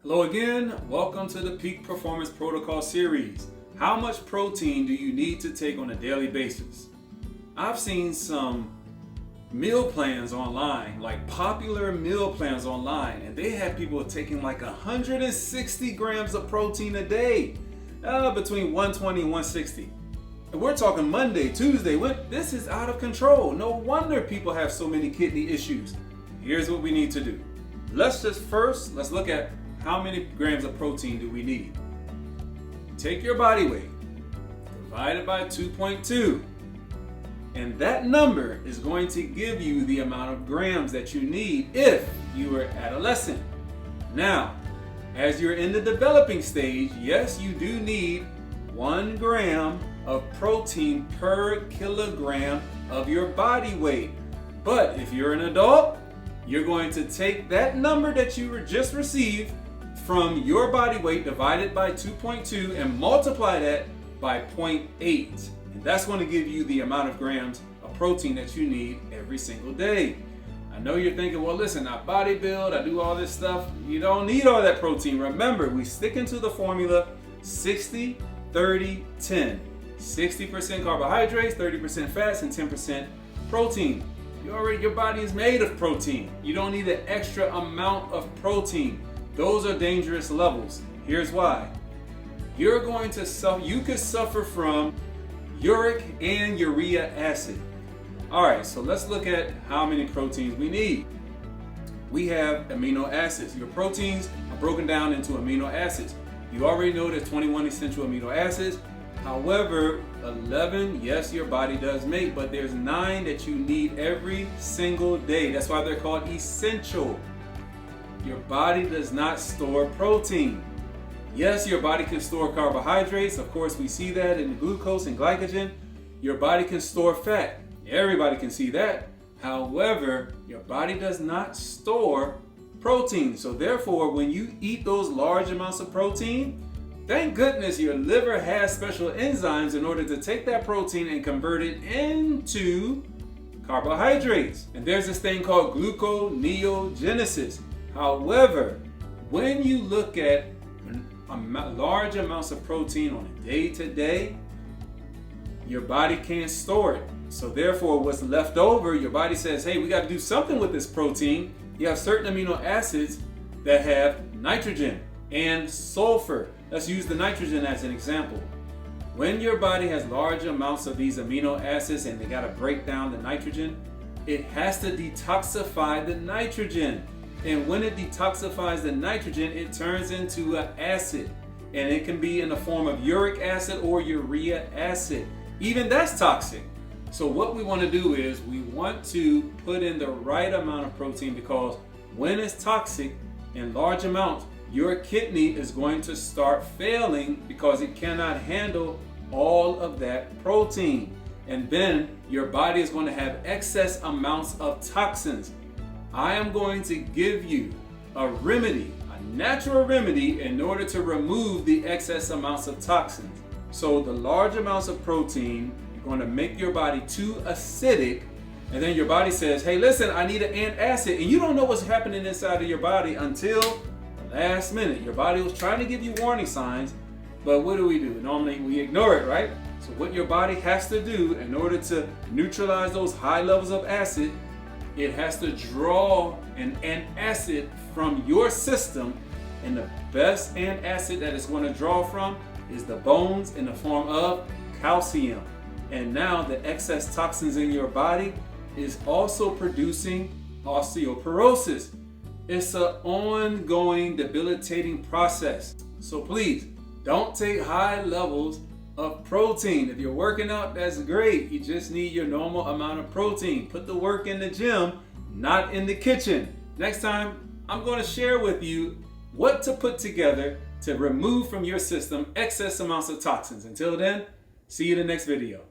Hello again, welcome to the Peak Performance Protocol series. How much protein do you need to take on a daily basis? I've seen some meal plans online, like popular meal plans online, and they have people taking like 160 grams of protein a day, between 120 and 160. And we're talking Monday, Tuesday. This is out of control. No wonder people have so many kidney issues. Here's what we need to do. Let's look at how many grams of protein do we need. Take your body weight, divide it by 2.2, and that number is going to give you the amount of grams that you need if you are adolescent. Now, as you're in the developing stage, yes, you do need 1 gram of protein per kilogram of your body weight. But if you're an adult, you're going to take that number that you just received from your body weight divided by 2.2 and multiply that by 0.8. And that's going to give you the amount of grams of protein that you need every single day. I know you're thinking, well, listen, I bodybuild, I do all this stuff. You don't need all that protein. Remember, we stick into the formula 60, 30, 10. 60% carbohydrates, 30% fats, and 10% protein. Your body is made of protein. You don't need an extra amount of protein. Those are dangerous levels. Here's why. You could suffer from uric and urea acid. All right, so let's look at how many proteins we need. We have amino acids. Your proteins are broken down into amino acids. You already know there's 21 essential amino acids. However, 11, yes, your body does make, but there's 9 that you need every single day. That's why they're called essential. Your body does not store protein. Yes, your body can store carbohydrates. Of course, we see that in glucose and glycogen. Your body can store fat. Everybody can see that. However, your body does not store protein. So therefore, when you eat those large amounts of protein, thank goodness your liver has special enzymes in order to take that protein and convert it into carbohydrates. And there's this thing called gluconeogenesis. However, when you look at large amounts of protein on a day-to-day, your body can't store it. So therefore, what's left over, your body says, hey, we got to do something with this protein. You have certain amino acids that have nitrogen and sulfur. Let's use the nitrogen as an example. When your body has large amounts of these amino acids and they got to break down the nitrogen, it has to detoxify the nitrogen. And when it detoxifies the nitrogen, it turns into an acid. And it can be in the form of uric acid or urea acid. Even that's toxic. So what we want to do is we want to put in the right amount of protein, because when it's toxic in large amounts, your kidney is going to start failing because it cannot handle all of that protein. And then your body is going to have excess amounts of toxins. I am going to give you a remedy, a natural remedy, in order to remove the excess amounts of toxins. So the large amounts of protein are going to make your body too acidic, and then your body says, hey, listen, I need an antacid, and you don't know what's happening inside of your body until the last minute. Your body was trying to give you warning signs, but what do? Normally we ignore it, right? So what your body has to do in order to neutralize those high levels of acid, it has to draw an antacid from your system, and the best antacid that it's going to draw from is the bones in the form of calcium. And now the excess toxins in your body is also producing osteoporosis. It's an ongoing debilitating process. So please, don't take high levels of protein. If you're working out, that's great. You just need your normal amount of protein. Put the work in the gym, not in the kitchen. Next time, I'm going to share with you what to put together to remove from your system excess amounts of toxins. Until then, see you in the next video.